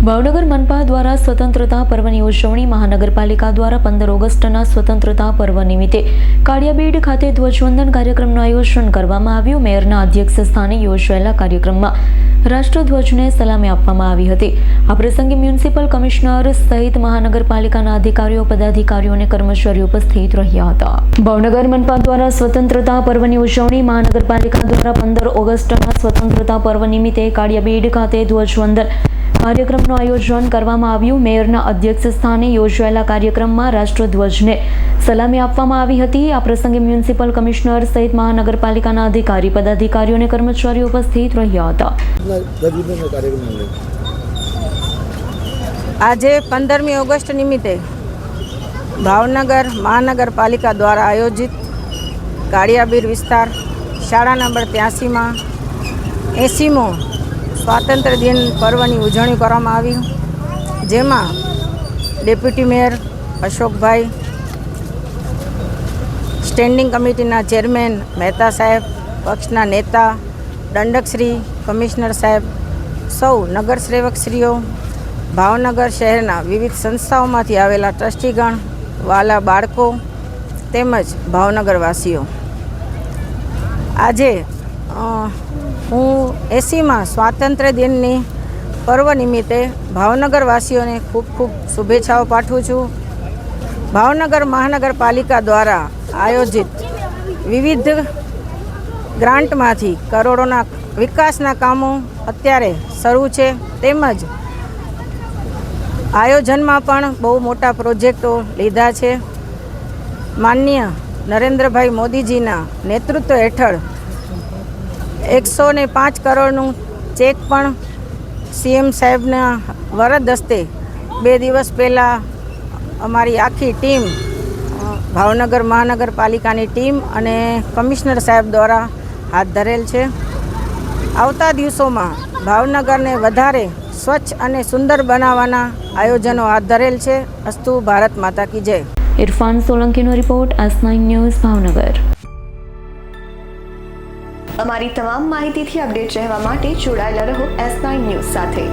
ભાવનગર મનપા દ્વારા સ્વતંત્રતા પર્વની ઉજવણી મહાનગરપાલિકા દ્વારા 15 ઓગસ્ટના સ્વતંત્રતા પર્વ નિમિત્તે કાળિયાબીડ ખાતે ધ્વજવંદન કાર્યક્રમનું આયોજન કરવામાં આવ્યું। મેયરના અધ્યક્ષ સ્થાને યોજાયેલા કાર્યક્રમમાં રાષ્ટ્રધ્વજને સલામી આપવામાં આવી હતી। આ પ્રસંગે મ્યુનિસિપલ કમિશનર સહિત મહાનગરપાલિકાના અધિકારીઓ, પદાધિકારીઓ અને કર્મચારીઓ ઉપસ્થિત રહ્યા હતા। ભાવનગર મનપા દ્વારા સ્વતંત્રતા પર્વની ઉજવણી મહાનગરપાલિકા દ્વારા 15 ઓગસ્ટના સ્વતંત્રતા પર્વ નિમિત્તે કાળિયાબીડ ખાતે ધ્વજવંદન કાર્યક્રમનું આયોજન કરવામાં આવ્યું। મેયરના અધ્યક્ષ સ્થાને યોજાયેલા કાર્યક્રમમાં રાષ્ટ્રધ્વજને સલામી આપવામાં આવી હતી। આ પ્રસંગે મ્યુનિસિપલ કમિશનર સહિત મહાનગરપાલિકાના અધિકારી, પદાધિકારીઓ અને કર્મચારીઓ ઉપસ્થિત રહ્યા હતા। આજે 15મી ઓગસ્ટ નિમિત્તે ભાવનગર મહાનગરપાલિકા દ્વારા આયોજિત કાળિયાબીડ વિસ્તાર શાળા નંબર 83માં 80મો સ્વાતંત્ર્ય દિન પર્વની ઉજવણી કરવામાં આવી, જેમાં ડેપ્યુટી મેયર અશોકભાઈ, સ્ટેન્ડિંગ કમિટીના ચેરમેન મહેતા સાહેબ, પક્ષના નેતા, દંડકશ્રી, કમિશનર સાહેબ, સૌ નગરસેવકશ્રીઓ, ભાવનગર શહેરના વિવિધ સંસ્થાઓમાંથી આવેલા ટ્રસ્ટીગણ, વાલા બાળકો તેમજ ભાવનગરવાસીઓ, આજે હું 80મા સ્વાતંત્ર્ય દિનની પર્વ નિમિત્તે ભાવનગરવાસીઓને ખૂબ ખૂબ શુભેચ્છાઓ પાઠવું છું। ભાવનગર મહાનગરપાલિકા દ્વારા આયોજિત વિવિધ ગ્રાન્ટમાંથી કરોડોના વિકાસના કામો અત્યારે શરૂ છે, તેમજ આયોજનમાં પણ બહુ મોટા પ્રોજેક્ટો લીધા છે। માનનીય નરેન્દ્રભાઈ મોદીજીના નેતૃત્વ હેઠળ 105 કરોડનું ચેક પણ સીએમ સાહેબના વરદ હસ્તે 2 દિવસ પહેલાં અમારી આખી ટીમ, ભાવનગર મહાનગરપાલિકાની ટીમ અને કમિશનર સાહેબ દ્વારા હાથ ધરેલ છે। આવતા દિવસોમાં ભાવનગરને વધારે સ્વચ્છ અને સુંદર બનાવવાના આયોજનો હાથ ધરેલ છે। અસ્તુ ભારત માતા કી જય। ઇરફાન સોલંકીનો રિપોર્ટ, S9 ન્યૂઝ, ભાવનગર। અમારી તમામ માહિતીથી અપડેટ રહેવા માટે જોડાયેલા રહો S9 ન્યૂઝ સાથે।